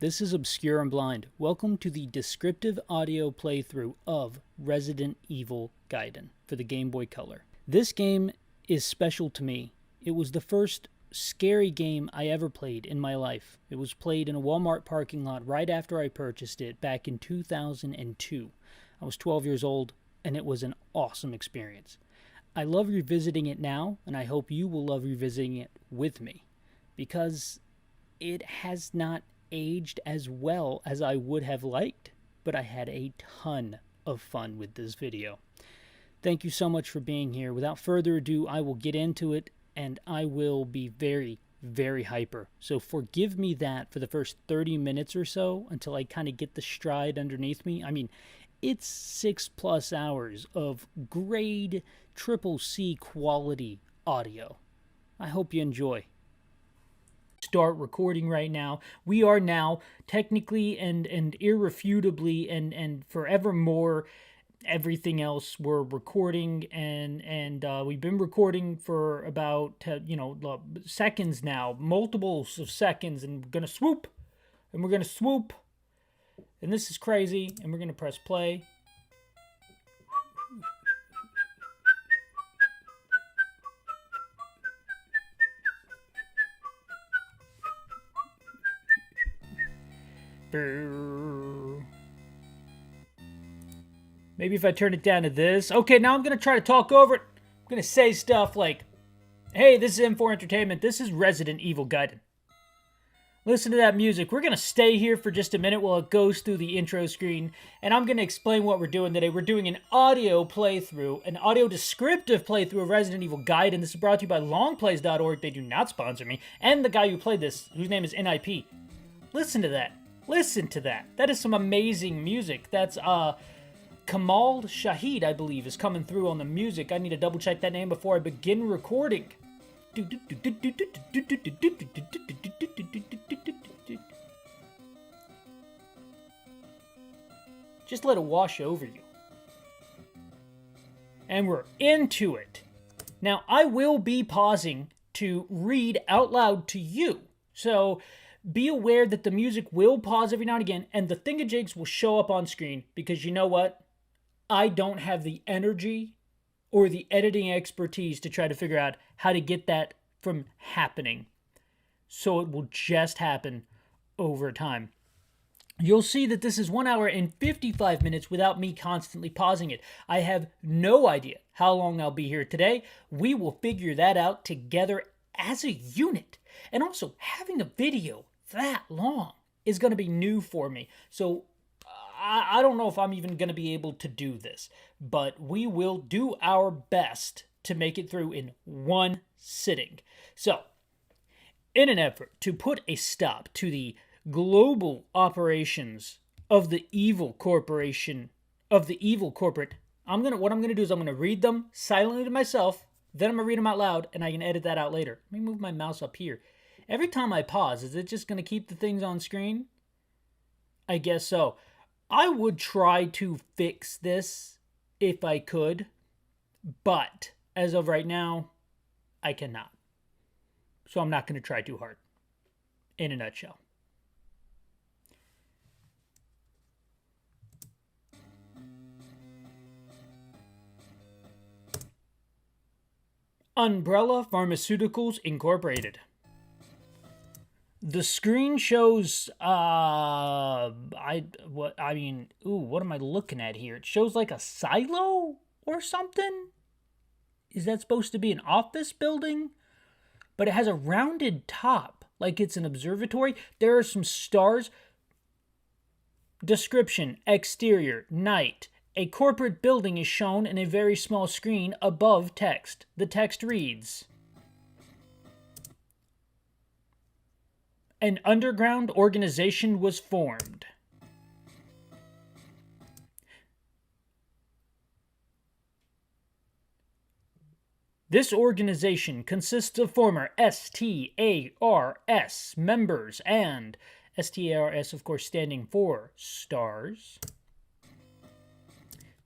This is Obscure and Blind. Welcome to the descriptive audio playthrough of Resident Evil Gaiden for the Game Boy Color. This game is special to me. It was the first scary game I ever played in my life. It was played in a Walmart parking lot right after I purchased it back in 2002. I was 12 years old, and it was an awesome experience. I love revisiting it now, and I hope you will love revisiting it with me, because it has not aged as well as I would have liked, but I had a ton of fun with this video. Thank you so much for being here. Without further ado, I will get into it, and I will be very, very hyper. So forgive me that for the first 30 minutes or so until I kind of get the stride underneath me. I mean, it's 6+ hours of grade CCC quality audio. I hope you enjoy. Start recording right now. We are now technically and irrefutably and forevermore everything else we're recording, and we've been recording for about seconds now, multiples of seconds, and we're gonna swoop, and this is crazy, and we're gonna press play. Maybe if I turn it down to this. Okay, now I'm going to try to talk over it. I'm going to say stuff like, hey, this is M4 Entertainment. This is Resident Evil Gaiden. Listen to that music. We're going to stay here for just a minute while it goes through the intro screen, and I'm going to explain what we're doing today. We're doing an audio playthrough, an audio descriptive playthrough of Resident Evil Gaiden. This is brought to you by longplays.org. They do not sponsor me. And the guy who played this, whose name is NIP. Listen to that. Listen to that. That is some amazing music. That's Kamal Shahid, I believe, is coming through on the music. I need to double check that name before I begin recording. Just let it wash over you. And we're into it. Now, I will be pausing to read out loud to you. So be aware that the music will pause every now and again, and the thingajigs will show up on screen, because you know what? I don't have the energy or the editing expertise to try to figure out how to get that from happening. So it will just happen over time. You'll see that this is 1 hour and 55 minutes without me constantly pausing it. I have no idea how long I'll be here today. We will figure that out together as a unit. And also, having a video that long is going to be new for me. So I don't know if I'm even going to be able to do this, but we will do our best to make it through in one sitting. So, in an effort to put a stop to the global operations of the evil corporation, what I'm going to do is I'm going to read them silently to myself, then I'm going to read them out loud, and I can edit that out later. Let me move my mouse up here. Every time I pause, is it just going to keep the things on screen? I guess so. I would try to fix this if I could, but as of right now, I cannot. So I'm not going to try too hard, in a nutshell. Umbrella Pharmaceuticals Incorporated. The screen shows, what am I looking at here? It shows like a silo or something? Is that supposed to be an office building? But it has a rounded top, like it's an observatory. There are some stars. Description, exterior, night. A corporate building is shown in a very small screen above text. The text reads, an underground organization was formed. This organization consists of former STARS members and STARS, of course, standing for STARS.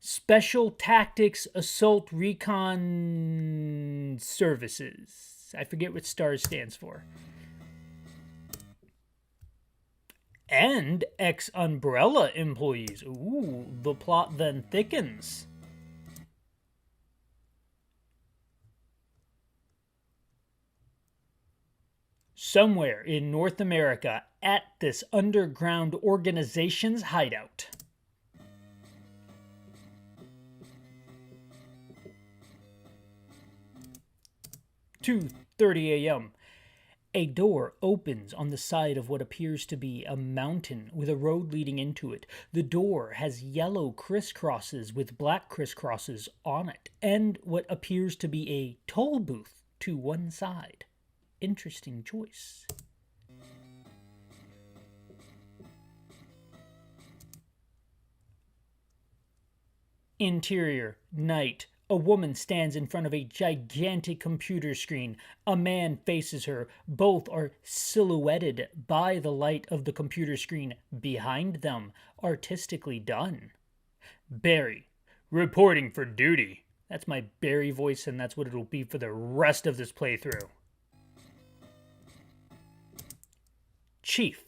Special Tactics Assault Recon Services. I forget what STARS stands for. and ex-Umbrella employees. Ooh, the plot then thickens. Somewhere in North America, at this underground organization's hideout. 2:30 a.m. A door opens on the side of what appears to be a mountain with a road leading into it. The door has yellow crisscrosses with black crisscrosses on it, and what appears to be a toll booth to one side. Interesting choice. Interior, night. A woman stands in front of a gigantic computer screen. A man faces her. Both are silhouetted by the light of the computer screen behind them. Artistically done. Barry, reporting for duty. That's my Barry voice, and that's what it'll be for the rest of this playthrough. Chief.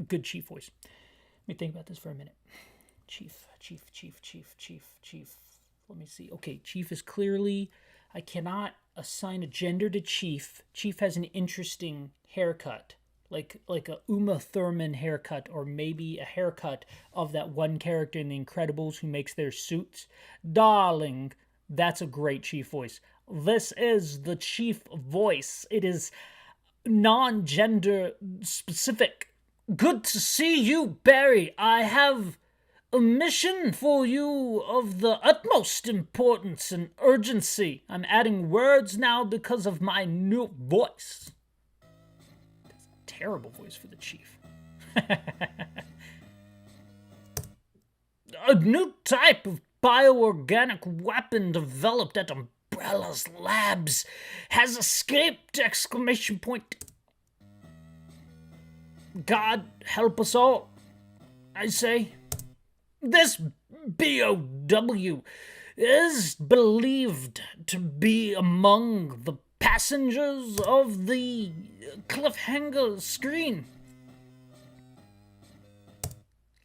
Good chief voice. Let me think about this for a minute. Chief. Let me see. Okay, Chief is clearly... I cannot assign a gender to Chief. Chief has an interesting haircut. Like a Uma Thurman haircut, or maybe a haircut of that one character in The Incredibles who makes their suits. Darling, that's a great Chief voice. This is the Chief voice. It is non-gender specific. Good to see you, Barry. I have a mission for you of the utmost importance and urgency. I'm adding words now because of my new voice. That's a terrible voice for the Chief. A new type of bioorganic weapon developed at Umbrella's labs has escaped! Exclamation point. God help us all, I say. This BOW is believed to be among the passengers of the cliffhanger screen.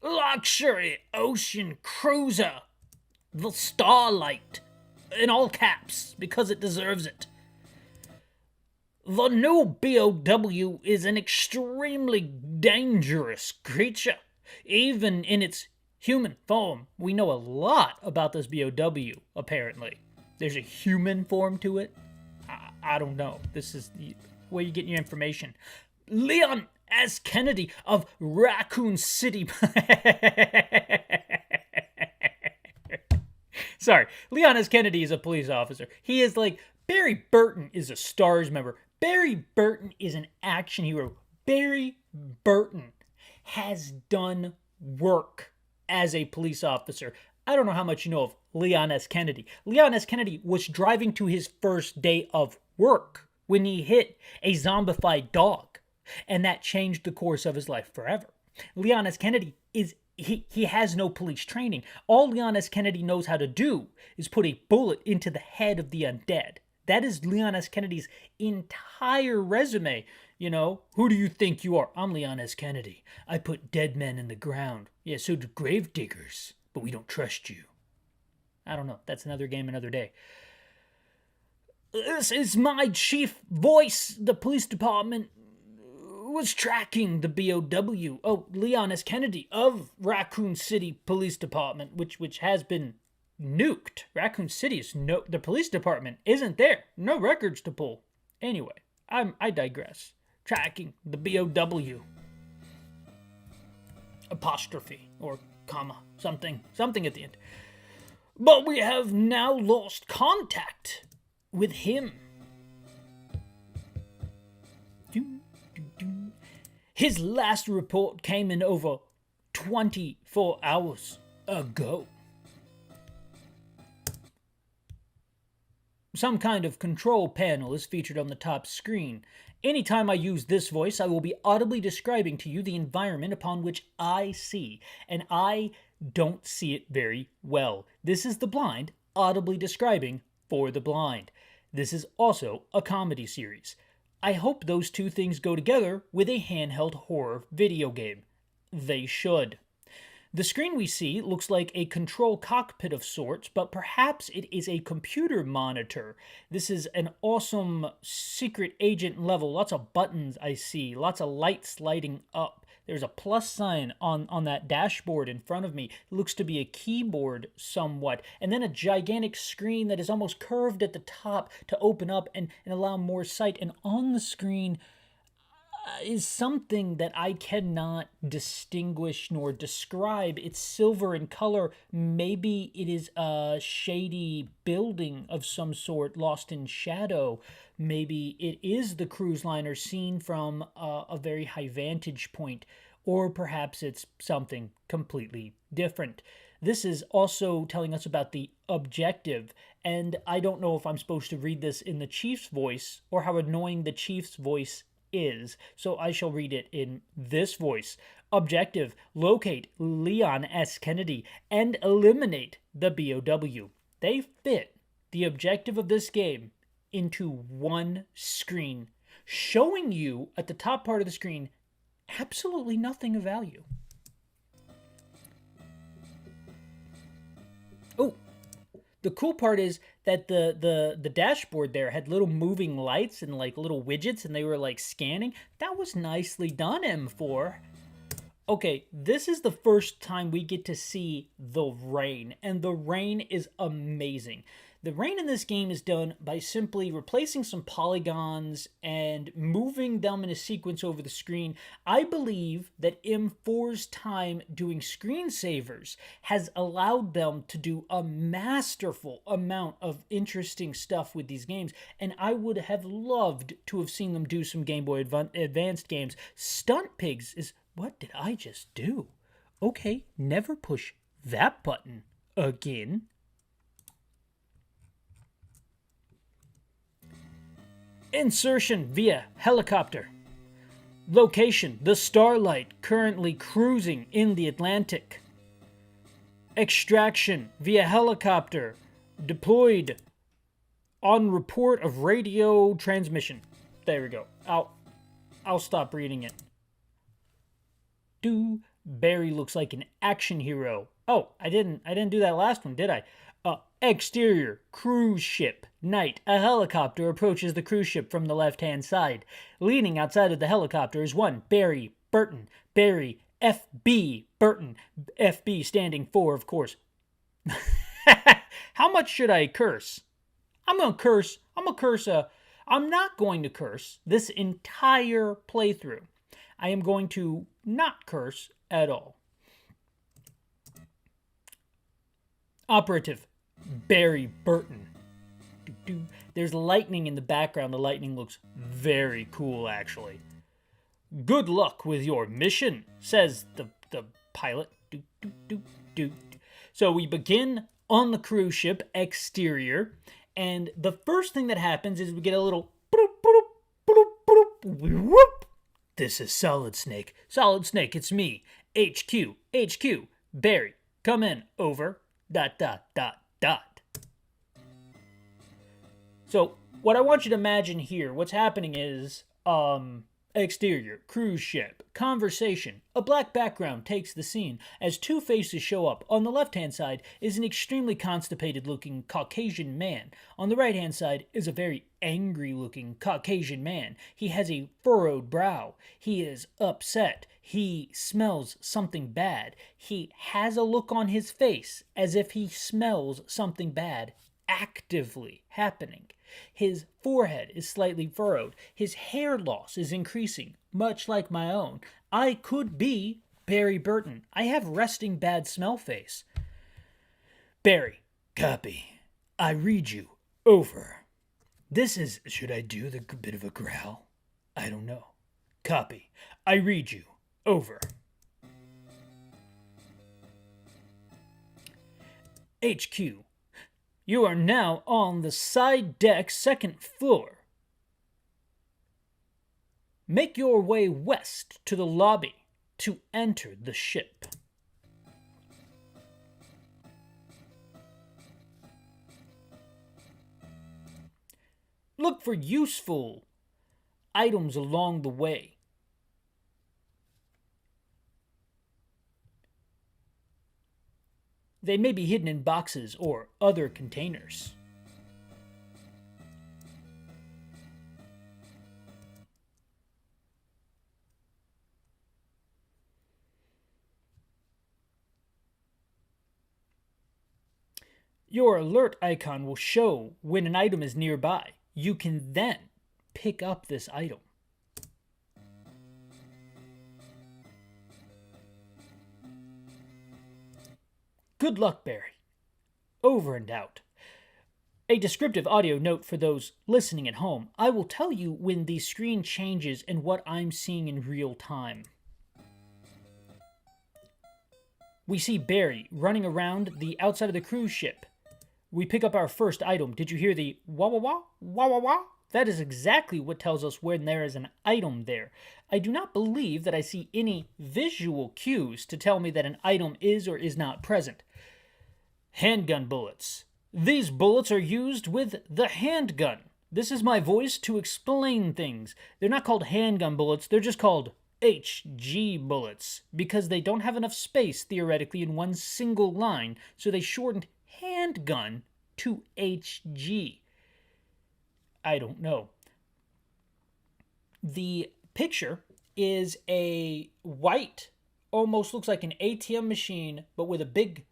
Luxury ocean cruiser, the Starlight, in all caps, because it deserves it. The new BOW is an extremely dangerous creature, even in its human form. We know a lot about this BOW, apparently. There's a human form to it? I don't know. This is where you get your information. Leon S. Kennedy of Raccoon City. Sorry. Leon S. Kennedy is a police officer. He is like... Barry Burton is a STARS member. Barry Burton is an action hero. Barry Burton has done work as a police officer. I don't know how much you know of Leon S. Kennedy. Leon S. Kennedy was driving to his first day of work when he hit a zombified dog, and that changed the course of his life forever. Leon S. Kennedy is... He has no police training. All Leon S. Kennedy knows how to do is put a bullet into the head of the undead. That is Leon S. Kennedy's entire resume. You know, who do you think you are? I'm Leon S. Kennedy. I put dead men in the ground. Yeah, so do grave diggers, but we don't trust you. I don't know. That's another game, another day. This is my chief voice. The police department was tracking the BOW. Oh, Leon S. Kennedy of Raccoon City Police Department, which has been nuked. Raccoon City is the police department isn't there. No records to pull. Anyway, I digress. Tracking the BOW. Apostrophe or comma, something at the end. But we have now lost contact with him. His last report came in over 24 hours ago. Some kind of control panel is featured on the top screen. Anytime I use this voice, I will be audibly describing to you the environment upon which I see, and I don't see it very well. This is the blind audibly describing for the blind. This is also a comedy series. I hope those two things go together with a handheld horror video game. They should. The screen we see looks like a control cockpit of sorts, but perhaps it is a computer monitor. This is an awesome secret agent level. Lots of buttons I see, lots of lights lighting up. There's a plus sign on that dashboard in front of me. It looks to be a keyboard somewhat. And then a gigantic screen that is almost curved at the top to open up and allow more sight. And on the screen is something that I cannot distinguish nor describe. It's silver in color. Maybe it is a shady building of some sort lost in shadow. Maybe it is the cruise liner seen from a very high vantage point, or perhaps it's something completely different. This is also telling us about the objective, and I don't know if I'm supposed to read this in the Chief's voice or how annoying the Chief's voice is, so I shall read it in this voice. Objective: locate Leon S. Kennedy and eliminate the BOW. They fit the objective of this game into one screen, showing you at the top part of the screen absolutely nothing of value. Oh, the cool part is that the dashboard there had little moving lights and like little widgets, and they were like scanning. That was nicely done, M4. Okay, this is the first time we get to see the rain, and the rain is amazing. The rain in this game is done by simply replacing some polygons and moving them in a sequence over the screen. I believe that M4's time doing screensavers has allowed them to do a masterful amount of interesting stuff with these games, and I would have loved to have seen them do some Game Boy Advanced games. Stunt Pigs is... What did I just do? Okay, never push that button again. Insertion via helicopter. Location: the Starlight, currently cruising in the Atlantic. Extraction via helicopter, deployed on report of radio transmission. There we go. I'll stop reading it. Barry looks like an action hero. Oh, I didn't do that last one, did I? Exterior, cruise ship, night. A helicopter approaches the cruise ship from the left-hand side. Leaning outside of the helicopter is one Barry Burton. Barry F.B. Burton. F.B. standing for, of course. How much should I curse? I'm not going to curse this entire playthrough. I am going to not curse at all. Operative Barry Burton. There's lightning in the background. The lightning looks very cool, actually. Good luck with your mission, says the pilot. So we begin on the cruise ship exterior, and the first thing that happens is we get a little whoop. This is Solid Snake. Solid Snake, it's me. HQ. Barry, come in. Over. ... So, what I want you to imagine here, what's happening is, exterior, cruise ship, conversation. A black background takes the scene as two faces show up. On the left-hand side is an extremely constipated-looking Caucasian man. On the right-hand side is a very angry-looking Caucasian man. He has a furrowed brow. He is upset. He smells something bad. He has a look on his face as if he smells something bad actively happening. His forehead is slightly furrowed. His hair loss is increasing, much like my own. I could be Barry Burton. I have resting bad smell face. Barry, copy. I read you. Over. This is... Should I do the bit of a growl? I don't know. Copy. I read you. Over. HQ. You are now on the side deck, second floor. Make your way west to the lobby to enter the ship. Look for useful items along the way. They may be hidden in boxes or other containers. Your alert icon will show when an item is nearby. You can then pick up this item. Good luck, Barry. Over and out. A descriptive audio note for those listening at home. I will tell you when the screen changes and what I'm seeing in real time. We see Barry running around the outside of the cruise ship. We pick up our first item. Did you hear the wah wah wah, wah wah wah? That is exactly what tells us when there is an item there. I do not believe that I see any visual cues to tell me that an item is or is not present. Handgun bullets. These bullets are used with the handgun. This is my voice to explain things. They're not called handgun bullets, they're just called HG bullets, because they don't have enough space, theoretically, in one single line, so they shortened handgun to HG. I don't know. The picture is a white, almost looks like an ATM machine, but with a big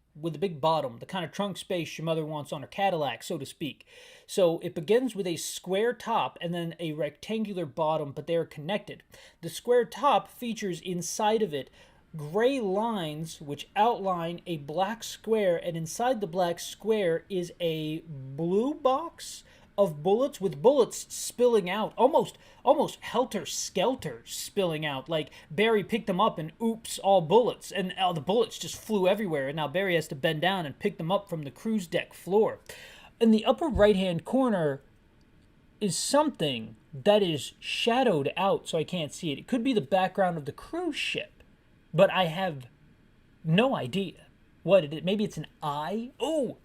bottom, the kind of trunk space your mother wants on her Cadillac, so to speak. So it begins with a square top and then a rectangular bottom, but they are connected. The square top features inside of it gray lines which outline a black square, and inside the black square is a blue box of bullets with bullets spilling out, almost helter-skelter spilling out, like Barry picked them up and oops, all bullets, and the bullets just flew everywhere, and now Barry has to bend down and pick them up from the cruise deck floor. In the upper right-hand corner is something that is shadowed out so I can't see it. It could be the background of the cruise ship, but I have no idea what it is. Maybe it's an eye? Oh,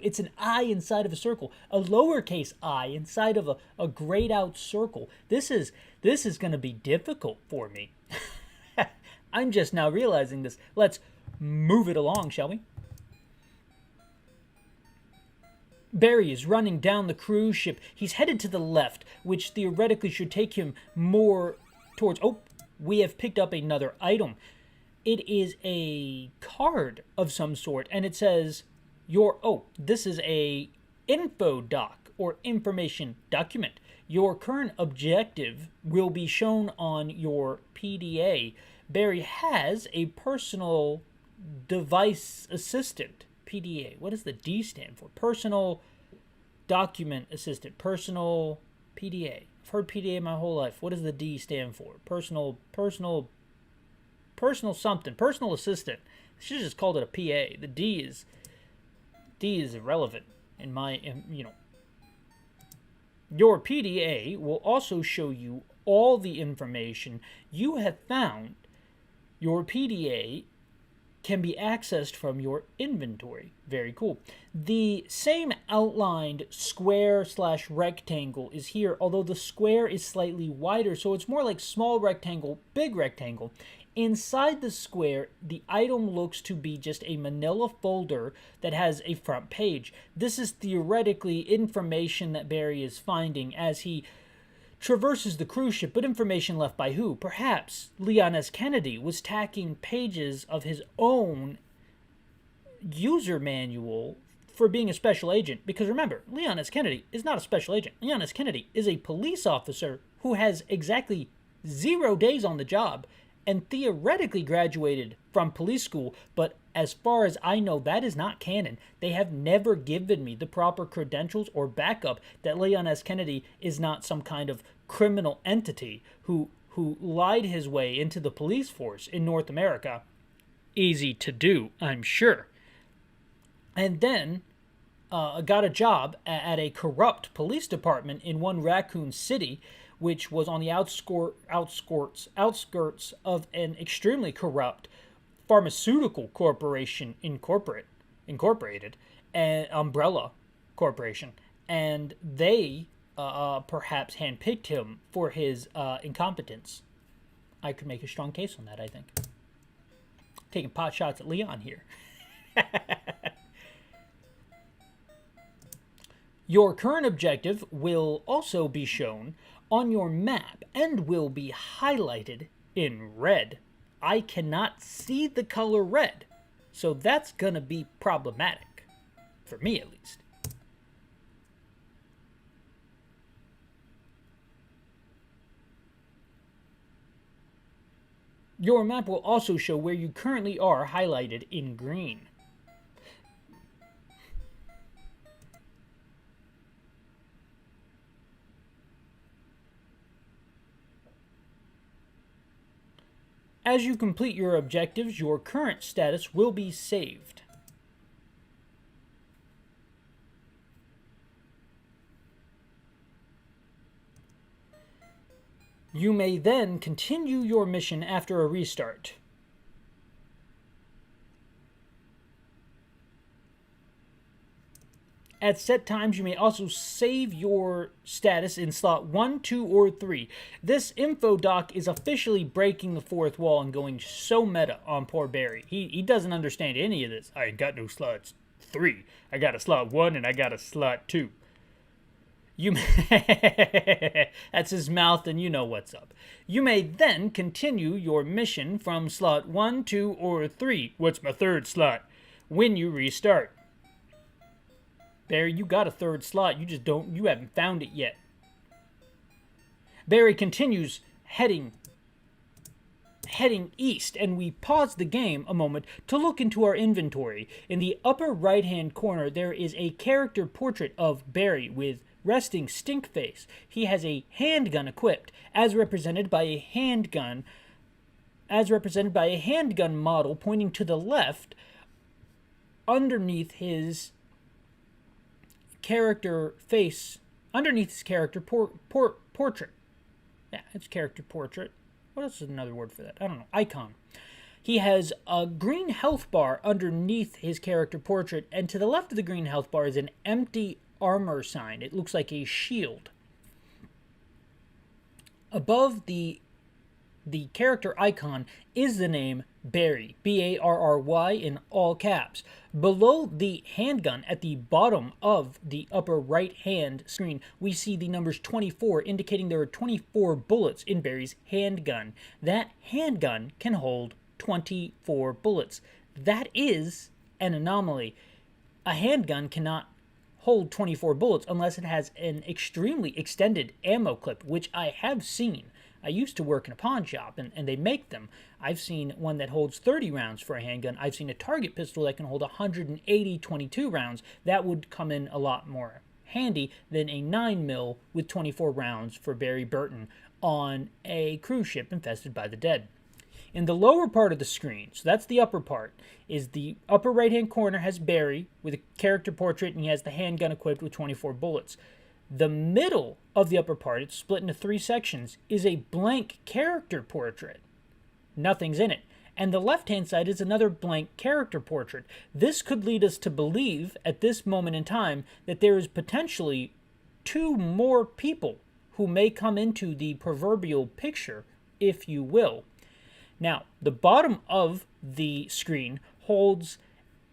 it's an eye inside of a circle. A lowercase I inside of a grayed out circle. This is going to be difficult for me. I'm just now realizing this. Let's move it along, shall we? Barry is running down the cruise ship. He's headed to the left, which theoretically should take him more towards... Oh, we have picked up another item. It is a card of some sort, and it says... this is a info doc or information document. Your current objective will be shown on your PDA. Barry has a personal device assistant. PDA. What does the D stand for? Personal document assistant. Personal PDA. I've heard PDA my whole life. What does the D stand for? Personal something. Personal assistant. Should have just called it a PA. The D is irrelevant in my, Your PDA will also show you all the information you have found. Your PDA can be accessed from your inventory. Very cool. The same outlined square/rectangle is here, although the square is slightly wider, so it's more like small rectangle, big rectangle. Inside the square, the item looks to be just a manila folder that has a front page. This is theoretically information that Barry is finding as he traverses the cruise ship, but information left by who? Perhaps Leon S. Kennedy was tacking pages of his own user manual for being a special agent. Because remember, Leon S. Kennedy is not a special agent. Leon S. Kennedy is a police officer who has exactly 0 days on the job and theoretically graduated from police school, but as far as I know, that is not canon. They have never given me the proper credentials or backup that Leon S. Kennedy is not some kind of criminal entity who lied his way into the police force in North America. Easy to do, I'm sure. And then got a job at a corrupt police department in one Raccoon City, which was on the outskirts of an extremely corrupt pharmaceutical corporation incorporated, an umbrella corporation, and they perhaps handpicked him for his incompetence. I could make a strong case on that, I think. Taking pot shots at Leon here. Your current objective will also be shown on your map and will be highlighted in red. I cannot see the color red, so that's gonna be problematic. For me, at least. Your map will also show where you currently are highlighted in green. As you complete your objectives, your current status will be saved. You may then continue your mission after a restart. At set times, you may also save your status in slot 1, 2, or 3. This info doc is officially breaking the fourth wall and going so meta on poor Barry. He doesn't understand any of this. I ain't got no slots 3. I got a slot 1 and I got a slot 2. You may that's his mouth and you know what's up. You may then continue your mission from slot 1, 2, or 3. What's my third slot? When you restart. Barry, you got a third slot. You haven't found it yet. Barry continues heading east, and we pause the game a moment to look into our inventory. In the upper right-hand corner, there is a character portrait of Barry with resting stink face. He has a handgun equipped, as represented by a handgun model pointing to the left underneath his character face, underneath his character portrait. Yeah, it's character portrait. What else is another word for that? I don't know. Icon. He has a green health bar underneath his character portrait, and to the left of the green health bar is an empty armor sign. It looks like a shield. Above the character icon is the name Barry, B-A-R-R-Y in all caps. Below the handgun at the bottom of the upper right hand screen, we see the numbers 24, indicating there are 24 bullets in Barry's handgun. That handgun can hold 24 bullets. That is an anomaly. A handgun cannot hold 24 bullets unless it has an extremely extended ammo clip, which I have seen. I used to work in a pawn shop, and they make them. I've seen one that holds 30 rounds for a handgun. I've seen a target pistol that can hold 180 22 rounds. That would come in a lot more handy than a 9mm with 24 rounds for Barry Burton on a cruise ship infested by the dead. In the lower part of the screen, so that's the upper part, is the upper right-hand corner has Barry with a character portrait, and he has the handgun equipped with 24 bullets. The middle of the upper part, it's split into 3 sections, is a blank character portrait. Nothing's in it. And the left-hand side is another blank character portrait. This could lead us to believe, at this moment in time, that there is potentially 2 more people who may come into the proverbial picture, if you will. Now, the bottom of the screen holds,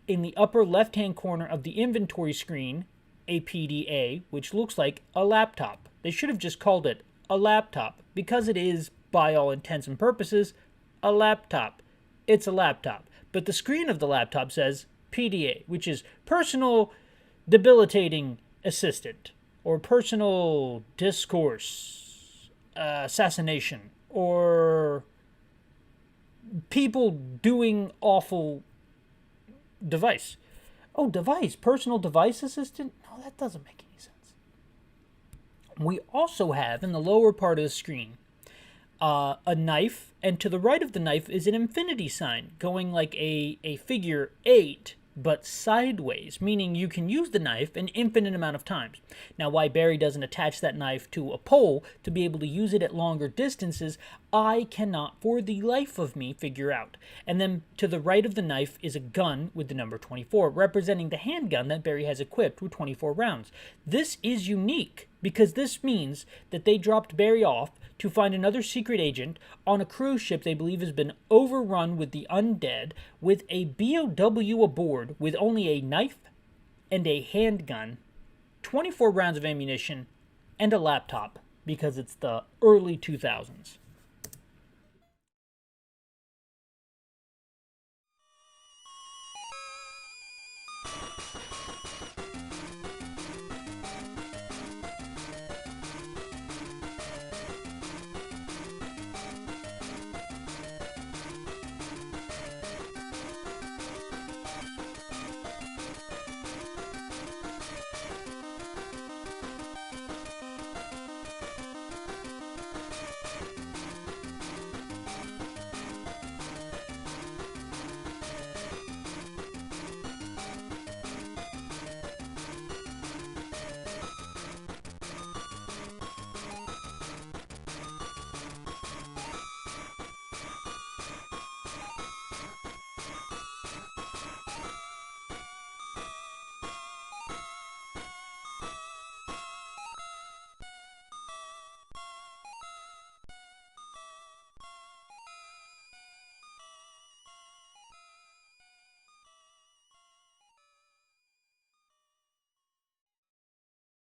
in the upper left-hand corner of the inventory screen, a PDA, which looks like a laptop. They should have just called it a laptop, because it is, by all intents and purposes, a laptop. It's a laptop. But the screen of the laptop says PDA, which is Personal Debilitating Assistant, or Personal Discourse Assassination, or People Doing Awful Device. Oh, device. Personal Device Assistant? No, that doesn't make any sense. We also have, in the lower part of the screen, a knife, and to the right of the knife is an infinity sign, going like a figure 8, but sideways, meaning you can use the knife an infinite amount of times. Now, why Barry doesn't attach that knife to a pole to be able to use it at longer distances, I cannot for the life of me figure out. And then to the right of the knife is a gun with the number 24, representing the handgun that Barry has equipped with 24 rounds. This is unique because this means that they dropped Barry off to find another secret agent on a cruise ship they believe has been overrun with the undead, with a BOW aboard with only a knife and a handgun, 24 rounds of ammunition, and a laptop, because it's the early 2000s.